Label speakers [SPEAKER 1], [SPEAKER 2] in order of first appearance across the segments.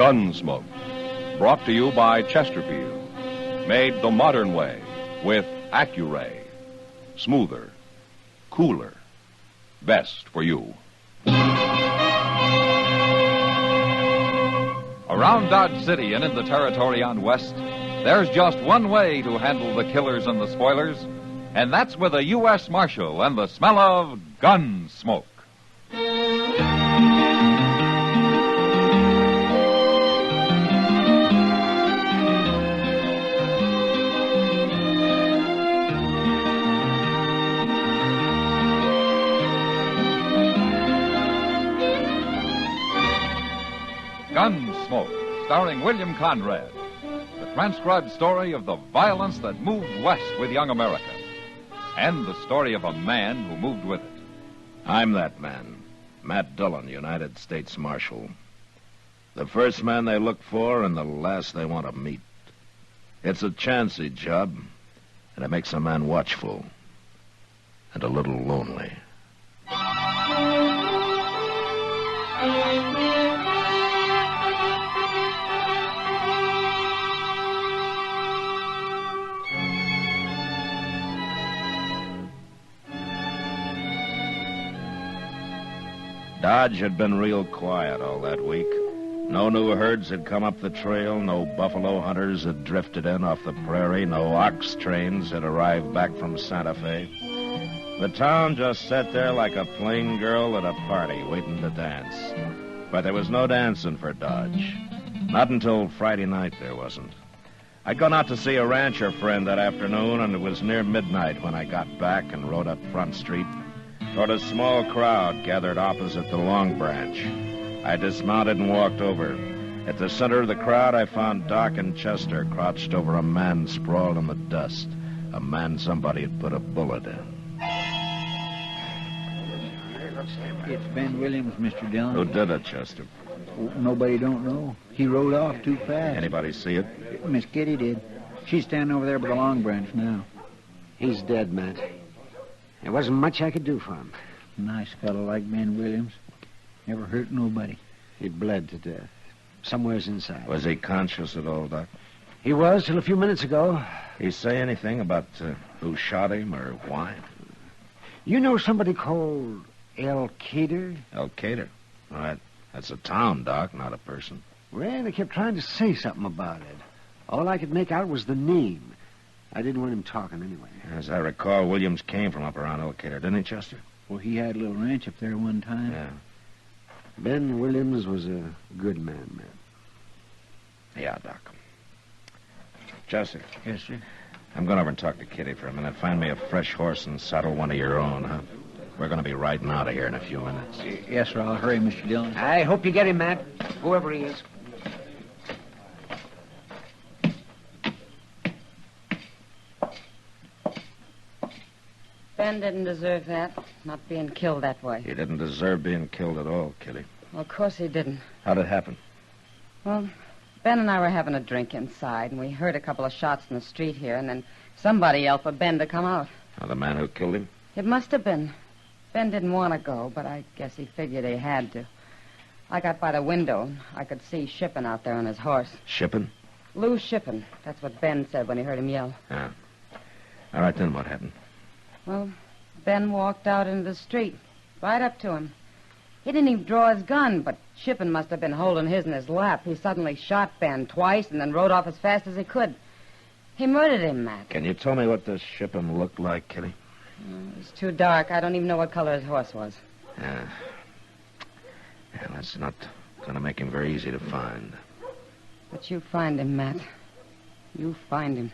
[SPEAKER 1] Gunsmoke, brought to you by Chesterfield, made the modern way with Accuray. Smoother, cooler, best for you.
[SPEAKER 2] Around Dodge City and in the territory on West, there's just one way to handle the killers and the spoilers, and that's with a U.S. Marshal and the smell of gun smoke. Gunsmoke, starring William Conrad. The transcribed story of the violence that moved west with young America. And the story of a man who moved with it.
[SPEAKER 3] I'm that man, Matt Dillon, United States Marshal. The first man they look for and the last they want to meet. It's a chancy job, and it makes a man watchful and a little lonely. Dodge had been real quiet all that week. No new herds had come up the trail, no buffalo hunters had drifted in off the prairie, no ox trains had arrived back from Santa Fe. The town just sat there like a plain girl at a party waiting to dance. But there was no dancing for Dodge. Not until Friday night there wasn't. I'd gone out to see a rancher friend that afternoon, and it was near midnight when I got back and rode up Front Street toward a small crowd gathered opposite the Long Branch. I dismounted and walked over. At the center of the crowd, I found Doc and Chester crouched over a man sprawled in the dust. A man somebody had put a bullet in.
[SPEAKER 4] It's Ben Williams, Mr. Dillon.
[SPEAKER 3] Who did it, Chester?
[SPEAKER 4] Nobody don't know. He rode off too fast.
[SPEAKER 3] Anybody see it?
[SPEAKER 4] Miss Kitty did. She's standing over there by the Long Branch now.
[SPEAKER 5] He's dead, Matt. There wasn't much I could do for him.
[SPEAKER 4] Nice fellow like Ben Williams. Never hurt nobody.
[SPEAKER 5] He bled to death. Somewhere's inside.
[SPEAKER 3] Was he conscious at all, Doc?
[SPEAKER 5] He was till a few minutes ago.
[SPEAKER 3] He say anything about who shot him or why?
[SPEAKER 5] You know somebody called Elkader?
[SPEAKER 3] Elkader? All right. That's a town, Doc, not a person.
[SPEAKER 5] Well, they kept trying to say something about it. All I could make out was the name. I didn't want him talking anyway.
[SPEAKER 3] As I recall, Williams came from up around Elkader, didn't he, Chester?
[SPEAKER 4] Well, he had a little ranch up there one time.
[SPEAKER 3] Yeah.
[SPEAKER 5] Ben Williams was a good man, man.
[SPEAKER 3] Yeah, Doc. Chester.
[SPEAKER 4] Yes, sir.
[SPEAKER 3] I'm going over and talk to Kitty for a minute. Find me a fresh horse and saddle one of your own, huh? We're going to be riding out of here in a few minutes.
[SPEAKER 4] Yes, sir. I'll hurry, Mr. Dillon.
[SPEAKER 5] I hope you get him, Matt, whoever he is.
[SPEAKER 6] Ben didn't deserve that, not being killed that way.
[SPEAKER 3] He didn't deserve being killed at all, Kitty.
[SPEAKER 6] Well, of course he didn't.
[SPEAKER 3] How'd it happen?
[SPEAKER 6] Well, Ben and I were having a drink inside, and we heard a couple of shots in the street here, and then somebody yelled for Ben to come out.
[SPEAKER 3] Oh, the man who killed him?
[SPEAKER 6] It must have been. Ben didn't want to go, but I guess he figured he had to. I got by the window, and I could see Shippen out there on his horse.
[SPEAKER 3] Shippen?
[SPEAKER 6] Lou Shippen. That's what Ben said when he heard him yell.
[SPEAKER 3] Yeah. All right, then what happened?
[SPEAKER 6] Well, Ben walked out into the street, right up to him. He didn't even draw his gun, but Shippen must have been holding his in his lap. He suddenly shot Ben twice and then rode off as fast as he could. He murdered him, Matt.
[SPEAKER 3] Can you tell me what this Shippen looked like, Kitty?
[SPEAKER 6] It was too dark. I don't even know what color his horse was.
[SPEAKER 3] Yeah. Yeah, that's not going to make him very easy to find.
[SPEAKER 6] But you find him, Matt. You find him.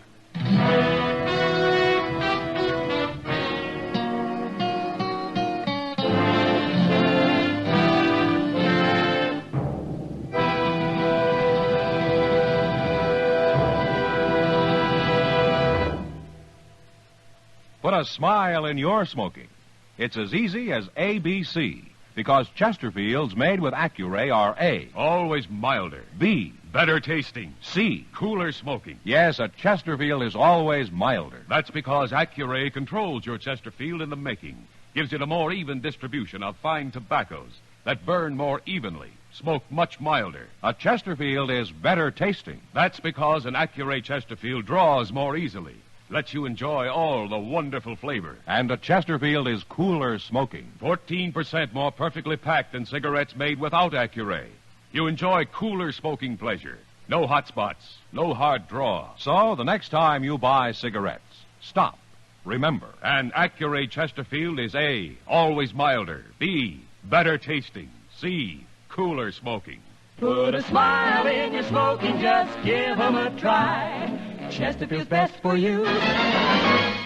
[SPEAKER 1] Put a smile in your smoking. It's as easy as ABC, because Chesterfields made with Accuray are A.
[SPEAKER 7] Always milder.
[SPEAKER 1] B.
[SPEAKER 7] Better tasting.
[SPEAKER 1] C.
[SPEAKER 7] Cooler smoking.
[SPEAKER 1] Yes, a Chesterfield is always milder.
[SPEAKER 7] That's because Accuray controls your Chesterfield in the making. Gives it a more even distribution of fine tobaccos that burn more evenly, smoke much milder.
[SPEAKER 2] A Chesterfield is better tasting.
[SPEAKER 7] That's because an Accuray Chesterfield draws more easily, lets you enjoy all the wonderful flavor.
[SPEAKER 2] And a Chesterfield is cooler smoking.
[SPEAKER 7] 14% more perfectly packed than cigarettes made without Accuray. You enjoy cooler smoking pleasure. No hot spots, no hard draw.
[SPEAKER 2] So the next time you buy cigarettes, stop. Remember.
[SPEAKER 7] And Accuray Chesterfield is A, always milder. B, better tasting. C, cooler smoking.
[SPEAKER 8] Put a smile in your smoking, just give 'em a try. Chesterfield's best for you.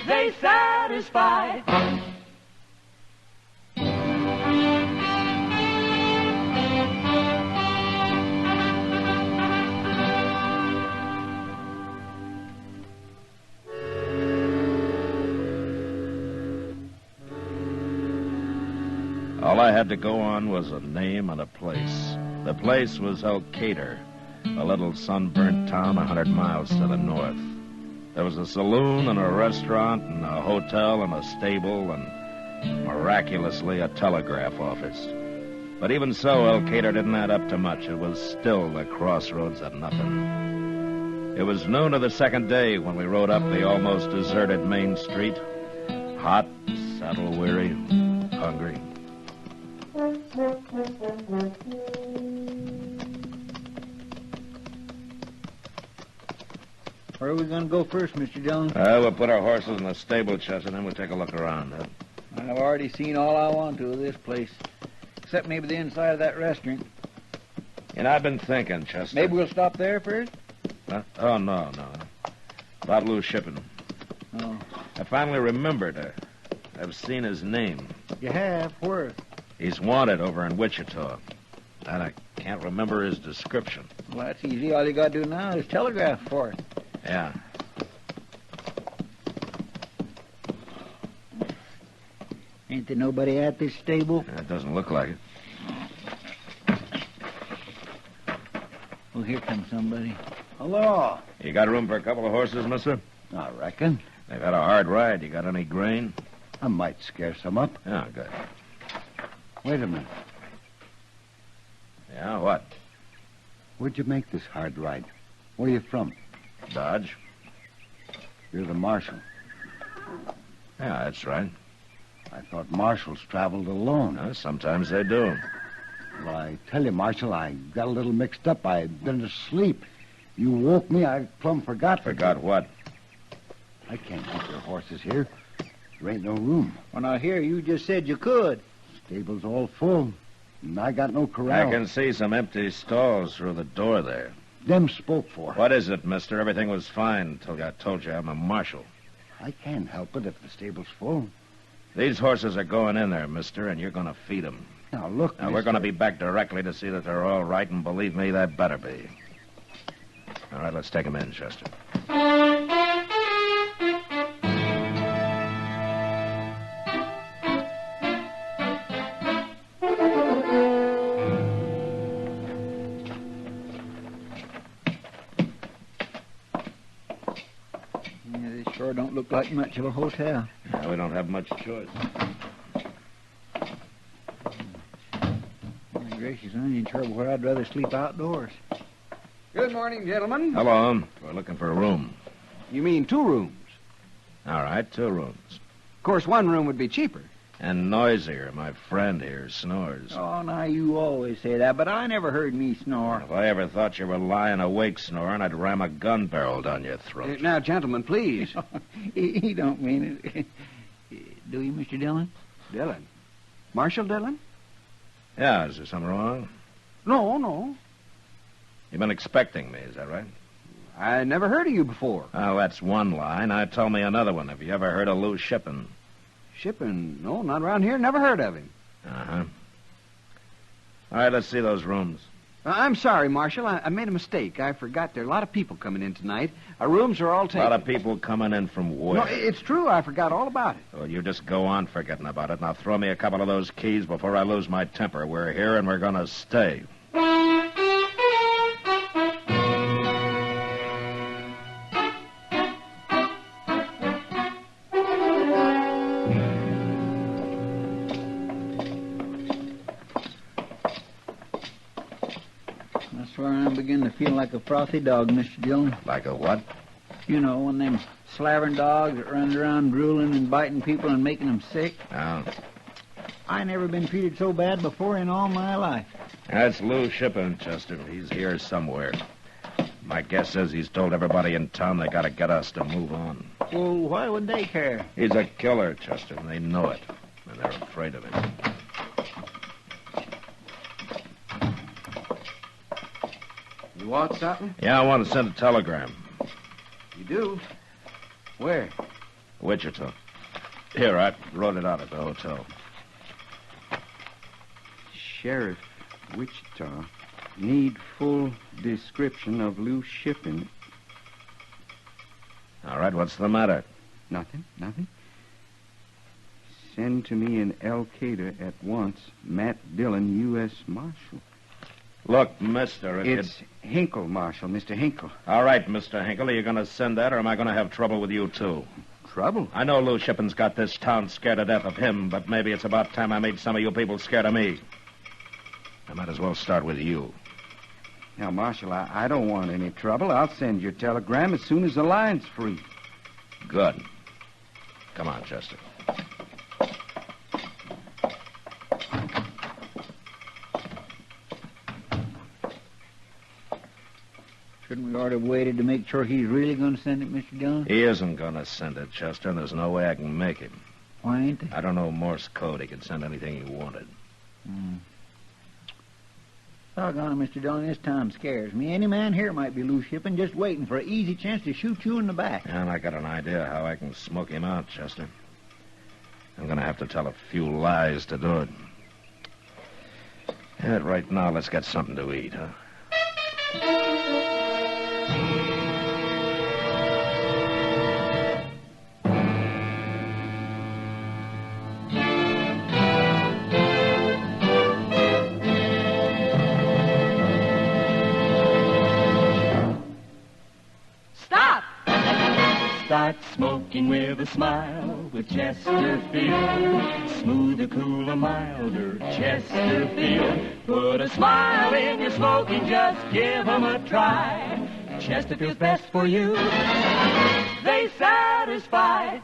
[SPEAKER 8] They satisfy.
[SPEAKER 3] All I had to go on was a name and a place. The place was Elkader, a little sunburnt town 100 miles to the north. There was a saloon and a restaurant and a hotel and a stable and, miraculously, a telegraph office. But even so, Elkader didn't add up to much. It was still the crossroads of nothing. It was noon of the second day when we rode up the almost deserted main street. Hot, saddle-weary, hungry.
[SPEAKER 4] Where are we going to go first, Mr. Dillon?
[SPEAKER 3] We'll put our horses in the stable, Chester, and then we'll take a look around.
[SPEAKER 4] I've already seen all I want to of this place, except maybe the inside of that restaurant.
[SPEAKER 3] You know, I've been thinking, Chester.
[SPEAKER 4] Maybe we'll stop there first?
[SPEAKER 3] Huh? Oh, no. About Lou's shipping.
[SPEAKER 4] Oh.
[SPEAKER 3] I finally remembered. I've seen his name.
[SPEAKER 4] You have? Where?
[SPEAKER 3] He's wanted over in Wichita. And I can't remember his description.
[SPEAKER 4] Well, that's easy. All you got to do now is telegraph for it.
[SPEAKER 3] Yeah.
[SPEAKER 4] Ain't there nobody at this stable?
[SPEAKER 3] It doesn't look like it.
[SPEAKER 4] Well, here comes somebody.
[SPEAKER 5] Hello.
[SPEAKER 3] You got room for a couple of horses, mister?
[SPEAKER 5] I reckon.
[SPEAKER 3] They've had a hard ride. You got any grain?
[SPEAKER 5] I might scare some up.
[SPEAKER 3] Yeah, good.
[SPEAKER 5] Wait a minute.
[SPEAKER 3] Yeah, what?
[SPEAKER 5] Where'd you make this hard ride? Where are you from?
[SPEAKER 3] Dodge?
[SPEAKER 5] You're the marshal.
[SPEAKER 3] Yeah, that's right.
[SPEAKER 5] I thought marshals traveled alone.
[SPEAKER 3] Sometimes they do.
[SPEAKER 5] Well, I tell you, Marshal, I got a little mixed up. I'd been asleep. You woke me. I plumb forgot.
[SPEAKER 3] Forgot what?
[SPEAKER 5] I can't keep your horses here. There ain't no room.
[SPEAKER 4] Well, now, here, you just said you could.
[SPEAKER 5] Stable's all full. And I got no corral.
[SPEAKER 3] I can see some empty stalls through the door there.
[SPEAKER 5] Them spoke for.
[SPEAKER 3] What is it, mister? Everything was fine until I told you I'm a marshal.
[SPEAKER 5] I can't help it if the stable's full.
[SPEAKER 3] These horses are going in there, mister, and you're going to feed them.
[SPEAKER 5] Now, look,
[SPEAKER 3] Now, we're going to be back directly to see that they're all right, and believe me, they better be. All right, let's take them in, Chester.
[SPEAKER 4] Yeah, this sure don't look like much of a hotel.
[SPEAKER 3] We don't have much choice.
[SPEAKER 4] My gracious, I ain't sure where I'd rather sleep outdoors.
[SPEAKER 9] Good morning, gentlemen.
[SPEAKER 3] Hello. We're looking for a room.
[SPEAKER 9] You mean 2 rooms?
[SPEAKER 3] All right, 2 rooms.
[SPEAKER 9] Of course, 1 room would be cheaper.
[SPEAKER 3] And noisier. My friend here snores.
[SPEAKER 4] Oh, now, you always say that, but I never heard me snore.
[SPEAKER 3] If I ever thought you were lying awake snoring, I'd ram a gun barrel down your throat.
[SPEAKER 9] Now, gentlemen, please.
[SPEAKER 4] He don't mean it. Do you, Mr. Dillon?
[SPEAKER 9] Dillon. Marshal Dillon?
[SPEAKER 3] Yeah, is there something wrong?
[SPEAKER 9] No.
[SPEAKER 3] You've been expecting me, is that right?
[SPEAKER 9] I never heard of you before.
[SPEAKER 3] Oh, that's one lie. Now tell me another one. Have you ever heard of Lou Shipping?
[SPEAKER 9] Shipping? No, not around here. Never heard of him.
[SPEAKER 3] Uh-huh. All right, let's see those rooms.
[SPEAKER 9] I'm sorry, Marshal. I made a mistake. I forgot there are a lot of people coming in tonight. Our rooms are all
[SPEAKER 3] A
[SPEAKER 9] taken.
[SPEAKER 3] lot of people coming in from where?
[SPEAKER 9] No, it's true. I forgot all about it.
[SPEAKER 3] Well, you just go on forgetting about it. Now throw me a couple of those keys before I lose my temper. We're here and we're going to stay.
[SPEAKER 4] beginning to feel like a frothy dog, Mr. Dillon.
[SPEAKER 3] Like a what?
[SPEAKER 4] You know, one of them slavering dogs that runs around drooling and biting people and making them sick.
[SPEAKER 3] Oh.
[SPEAKER 4] I never been treated so bad before in all my life.
[SPEAKER 3] That's Lou Shippen, Chester. He's here somewhere. My guess is he's told everybody in town they gotta get us to move on.
[SPEAKER 4] Well, why would they care?
[SPEAKER 3] He's a killer, Chester, and they know it. And they're afraid of him.
[SPEAKER 9] You want something?
[SPEAKER 3] Yeah, I want to send a telegram.
[SPEAKER 9] You do? Where?
[SPEAKER 3] Wichita. Here, I wrote it out at the hotel.
[SPEAKER 10] Sheriff, Wichita. Need full description of Lou Shippen.
[SPEAKER 3] All right, what's the matter?
[SPEAKER 10] Nothing. Send to me in Elkader at once. Matt Dillon, U.S. Marshal.
[SPEAKER 3] Look, mister, if
[SPEAKER 10] It's Hinkle, Marshal, Mr. Hinkle.
[SPEAKER 3] All right, Mr. Hinkle, are you going to send that, or am I going to have trouble with you, too?
[SPEAKER 10] Trouble?
[SPEAKER 3] I know Lou Shippen's got this town scared to death of him, but maybe it's about time I made some of you people scared of me. I might as well start with you.
[SPEAKER 10] Now, Marshal, I don't want any trouble. I'll send your telegram as soon as the line's free.
[SPEAKER 3] Good. Come on, Chester.
[SPEAKER 4] Shouldn't we ought to have waited to make sure he's really going to send it, Mr. Dillon?
[SPEAKER 3] He isn't going to send it, Chester, and there's no way I can make him.
[SPEAKER 4] Why ain't they?
[SPEAKER 3] I don't know Morse code. He could send anything he wanted.
[SPEAKER 4] Doggone it, Mr. Dillon, this town scares me. Any man here might be Lou Shippen, just waiting for an easy chance to shoot you in the back.
[SPEAKER 3] And I got an idea how I can smoke him out, Chester. I'm going to have to tell a few lies to do it. Yeah, right now, let's get something to eat, huh?
[SPEAKER 8] Start smoking with a smile with Chesterfield. Smoother, cooler, milder Chesterfield. Put a smile in your smoking, just give 'em a try. Chesterfield's best for you. They satisfy.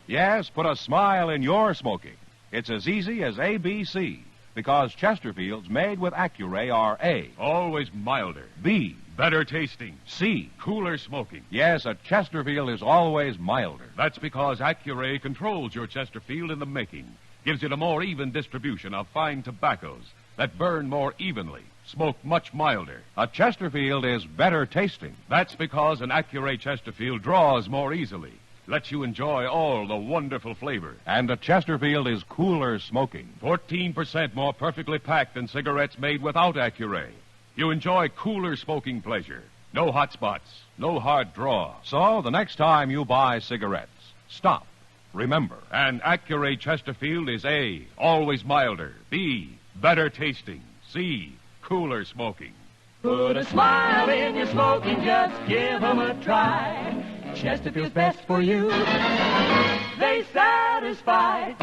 [SPEAKER 1] Yes, put a smile in your smoking. It's as easy as ABC, because Chesterfields made with Accuray are A,
[SPEAKER 7] Always milder.
[SPEAKER 1] B,
[SPEAKER 7] Better tasting.
[SPEAKER 1] C.
[SPEAKER 7] Cooler smoking.
[SPEAKER 1] Yes, a Chesterfield is always milder.
[SPEAKER 7] That's because Accuray controls your Chesterfield in the making. Gives it a more even distribution of fine tobaccos that burn more evenly, smoke much milder.
[SPEAKER 1] A Chesterfield is better tasting.
[SPEAKER 7] That's because an Accuray Chesterfield draws more easily, lets you enjoy all the wonderful flavor.
[SPEAKER 1] And a Chesterfield is cooler smoking.
[SPEAKER 7] 14% more perfectly packed than cigarettes made without Accuray. You enjoy cooler smoking pleasure. No hot spots, no hard draw.
[SPEAKER 1] So the next time you buy cigarettes, stop. Remember.
[SPEAKER 7] And Accuray Chesterfield is A, always milder. B, better tasting. C, cooler smoking.
[SPEAKER 8] Put a smile in your smoking, just give 'em a try. Chesterfield's best for you. They satisfy.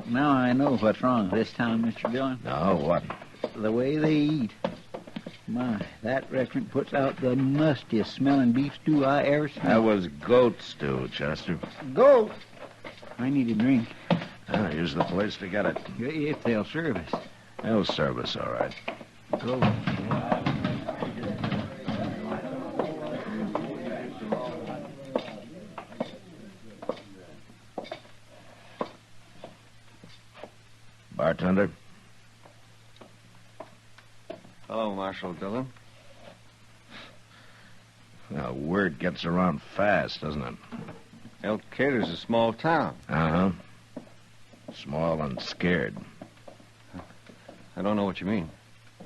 [SPEAKER 4] Now I know what's wrong with this town, Mr. Dillon.
[SPEAKER 3] No, what?
[SPEAKER 4] The way they eat. My, that restaurant puts out the mustiest smelling beef stew I ever smelled.
[SPEAKER 3] That was goat stew, Chester.
[SPEAKER 4] Goat? I need a drink.
[SPEAKER 3] Ah, here's the place to get it.
[SPEAKER 4] If they'll serve us.
[SPEAKER 3] They'll serve us, all right.
[SPEAKER 4] Goat.
[SPEAKER 3] Bartender?
[SPEAKER 11] Hello, Marshal Dillon.
[SPEAKER 3] Now, word gets around fast, doesn't it?
[SPEAKER 11] Elkader's a small town.
[SPEAKER 3] Uh-huh. Small and scared.
[SPEAKER 11] I don't know what you mean.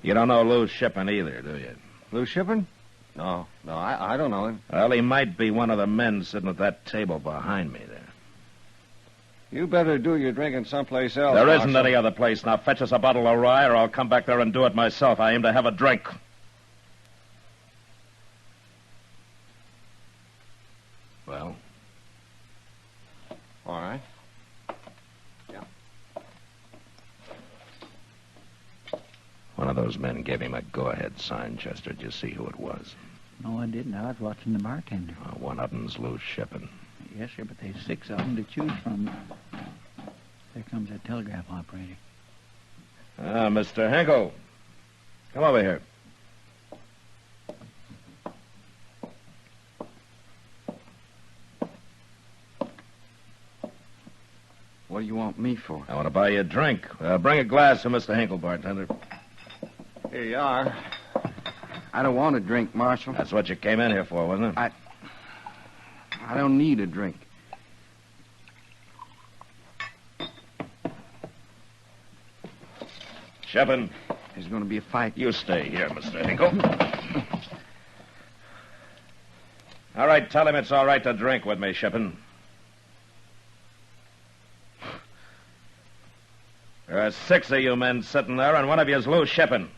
[SPEAKER 3] You don't know Lou Shippen either, do you?
[SPEAKER 11] Lou Shippen? No, I don't know him.
[SPEAKER 3] Well, he might be one of the men sitting at that table behind me there.
[SPEAKER 11] You better do your drinking someplace else.
[SPEAKER 3] There isn't
[SPEAKER 11] Marshal.
[SPEAKER 3] any other place. Now fetch us a bottle of rye, or I'll come back there and do it myself. I aim to have a drink. Well?
[SPEAKER 11] All right.
[SPEAKER 3] One of those men gave him a go-ahead sign, Chester. Did you see who it was?
[SPEAKER 4] No, I didn't. I was watching the bartender.
[SPEAKER 3] One of them's Lou Shippen.
[SPEAKER 4] Yes, sir, but there's 6 of them to choose from. There comes that telegraph operator.
[SPEAKER 3] Mr. Hinkle. Come over here.
[SPEAKER 10] What do you want me for?
[SPEAKER 3] I want to buy you a drink. Bring a glass for Mr. Hinkle, bartender.
[SPEAKER 11] Here you are.
[SPEAKER 10] I don't want a drink, Marshal.
[SPEAKER 3] That's what you came in here for, wasn't it?
[SPEAKER 10] I don't need a drink.
[SPEAKER 3] Shippen.
[SPEAKER 10] There's going to be a fight.
[SPEAKER 3] You stay here, Mr. Hinkle. All right, tell him it's all right to drink with me, Shippen. There are 6 of you men sitting there, and one of you is Lou Shippen.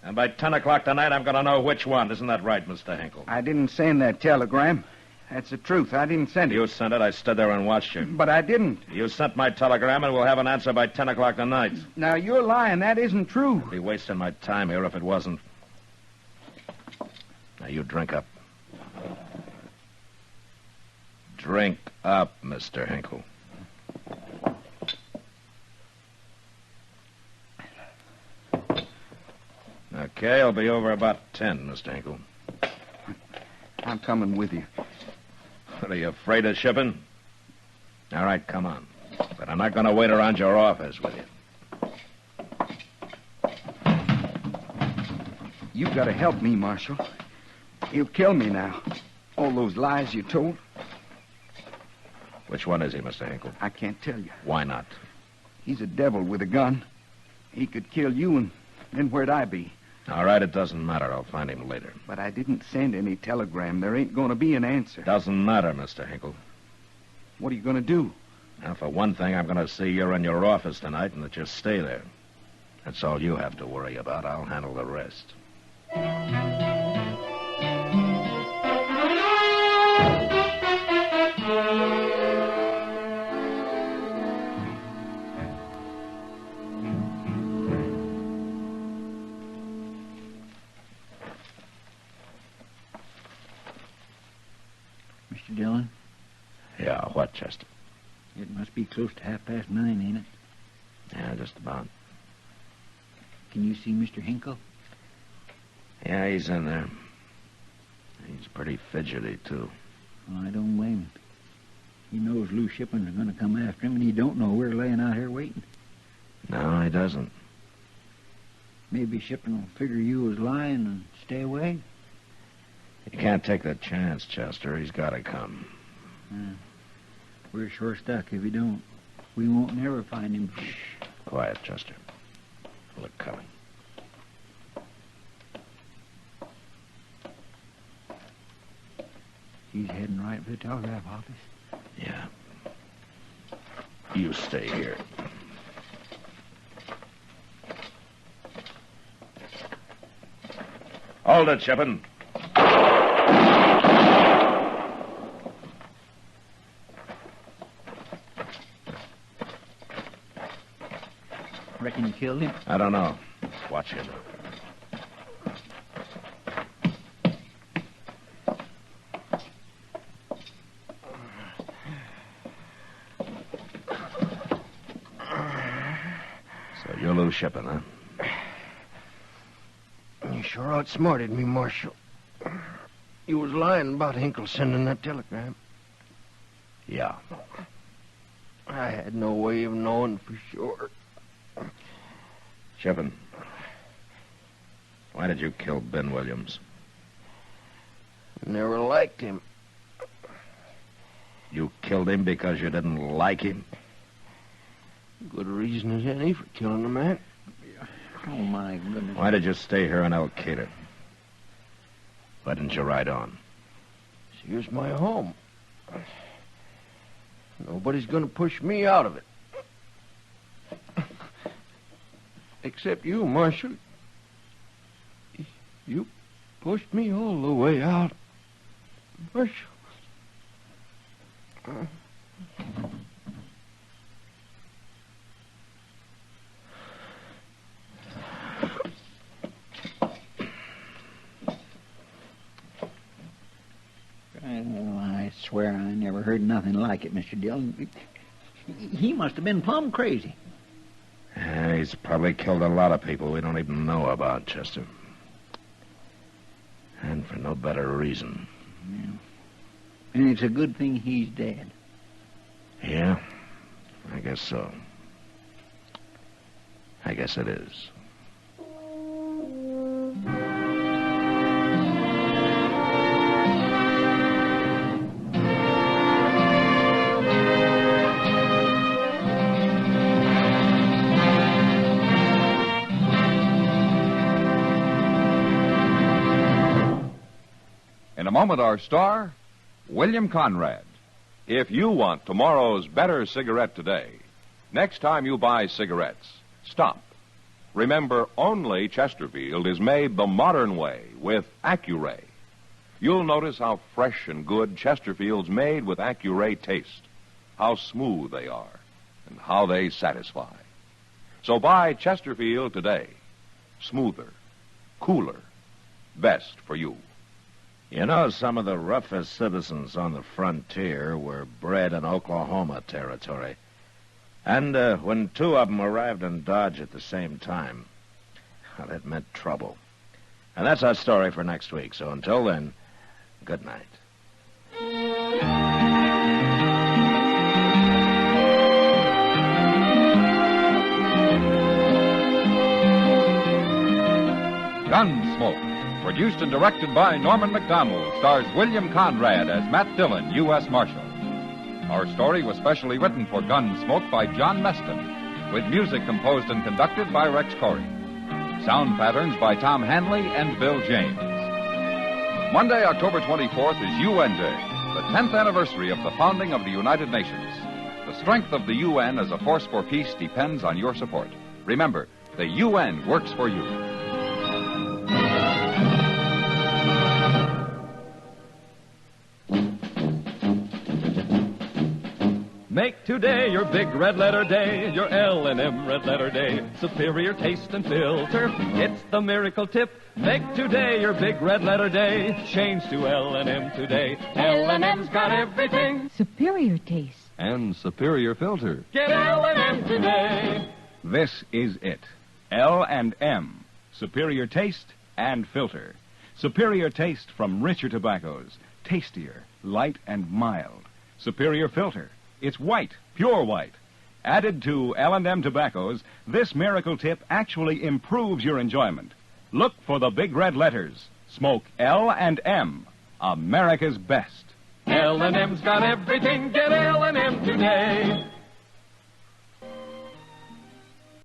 [SPEAKER 3] And by 10 o'clock tonight, I'm going to know which one. Isn't that right, Mr. Hinkle?
[SPEAKER 10] I didn't send that telegram. That's the truth. I didn't send it.
[SPEAKER 3] You sent it. I stood there and watched you.
[SPEAKER 10] But I didn't.
[SPEAKER 3] You sent my telegram, and we'll have an answer by 10 o'clock tonight.
[SPEAKER 10] Now, you're lying. That isn't true.
[SPEAKER 3] I'd be wasting my time here if it wasn't. Now, you drink up. Drink up, Mr. Hinkle. Okay, I'll be over about 10, Mr. Hinkle.
[SPEAKER 10] I'm coming with you.
[SPEAKER 3] What, are you afraid of Shippen? All right, come on. But I'm not going to wait around your office with you.
[SPEAKER 10] You've got to help me, Marshal. He'll kill me now. All those lies you told.
[SPEAKER 3] Which one is he, Mr. Hinkle?
[SPEAKER 10] I can't tell you.
[SPEAKER 3] Why not?
[SPEAKER 10] He's a devil with a gun. He could kill you, and then where'd I be?
[SPEAKER 3] All right, it doesn't matter. I'll find him later.
[SPEAKER 10] But I didn't send any telegram. There ain't going to be an answer.
[SPEAKER 3] Doesn't matter, Mr. Hinkle.
[SPEAKER 10] What are you going to do?
[SPEAKER 3] Now, for one thing, I'm going to see you're in your office tonight and that you stay there. That's all you have to worry about. I'll handle the rest.
[SPEAKER 4] Mr. Dillon?
[SPEAKER 3] Yeah, what, Chester?
[SPEAKER 4] It must be close to 9:30, ain't it?
[SPEAKER 3] Yeah, just about.
[SPEAKER 4] Can you see Mr. Hinkle?
[SPEAKER 3] Yeah, he's in there. He's pretty fidgety, too.
[SPEAKER 4] Well, I don't blame him. He knows Lou Shippen's going to come after him, and he don't know we're laying out here waiting.
[SPEAKER 3] No, he doesn't.
[SPEAKER 4] Maybe Shippen will figure you was lying and stay away.
[SPEAKER 3] You can't take that chance, Chester. He's got to come.
[SPEAKER 4] We're sure stuck if he don't. We won't never find him.
[SPEAKER 3] Shh. Quiet, Chester. Look coming.
[SPEAKER 4] He's heading right for the telegraph office.
[SPEAKER 3] Yeah. You stay here. Hold it, Shippen.
[SPEAKER 4] Reckon you killed him?
[SPEAKER 3] I don't know. Watch him. So you're Lou Shippen, huh?
[SPEAKER 12] You sure outsmarted me, Marshal. You was lying about Hinkle sending that telegram.
[SPEAKER 3] Yeah.
[SPEAKER 12] I had no way of knowing for sure.
[SPEAKER 3] Shippen, why did you kill Ben Williams?
[SPEAKER 12] Never liked him.
[SPEAKER 3] You killed him because you didn't like him?
[SPEAKER 12] Good reason as any for killing a man.
[SPEAKER 4] Oh, my goodness.
[SPEAKER 3] Why did you stay here in Elkader? Why didn't you ride on?
[SPEAKER 12] Here's my home. Nobody's going to push me out of it. Except you, Marshal. You pushed me all the way out. Marshal.
[SPEAKER 4] I swear I never heard nothing like it, Mr. Dillon. He must have been plumb crazy.
[SPEAKER 3] Yeah, he's probably killed a lot of people we don't even know about, Chester. And for no better reason.
[SPEAKER 4] Yeah. And it's a good thing he's dead.
[SPEAKER 3] Yeah, I guess so. I guess it is.
[SPEAKER 2] In a moment, our star, William Conrad.
[SPEAKER 1] If you want tomorrow's better cigarette today, next time you buy cigarettes, stop. Remember, only Chesterfield is made the modern way with Accuray. You'll notice how fresh and good Chesterfield's made with Accuray taste, how smooth they are, and how they satisfy. So buy Chesterfield today. Smoother, cooler, best for you.
[SPEAKER 3] You know, some of the roughest citizens on the frontier were bred in Oklahoma territory. And when two of them arrived in Dodge at the same time, well, it meant trouble. And that's our story for next week. So until then, good night.
[SPEAKER 2] Gunsmoke, produced and directed by Norman Macdonnell, stars William Conrad as Matt Dillon, U.S. Marshal. Our story was specially written for Gunsmoke by John Meston, with music composed and conducted by Rex Corey. Sound patterns by Tom Hanley and Bill James. Monday, October 24th is UN Day, the 10th anniversary of the founding of the United Nations. The strength of the UN as a force for peace depends on your support. Remember, the UN works for you.
[SPEAKER 13] Make today your big red letter day, your L&M red letter day. Superior taste and filter, it's the miracle tip. Make today your big red letter day. Change to L&M today. L&M's got everything.
[SPEAKER 14] Superior taste.
[SPEAKER 15] And superior filter.
[SPEAKER 13] Get L&M today.
[SPEAKER 15] This is it. L&M. Superior taste and filter. Superior taste from richer tobaccos. Tastier, light and mild. Superior filter. It's white, pure white. Added to L&M tobaccos, this miracle tip actually improves your enjoyment. Look for the big red letters. Smoke L&M, America's best.
[SPEAKER 13] L&M's got everything. Get L&M today.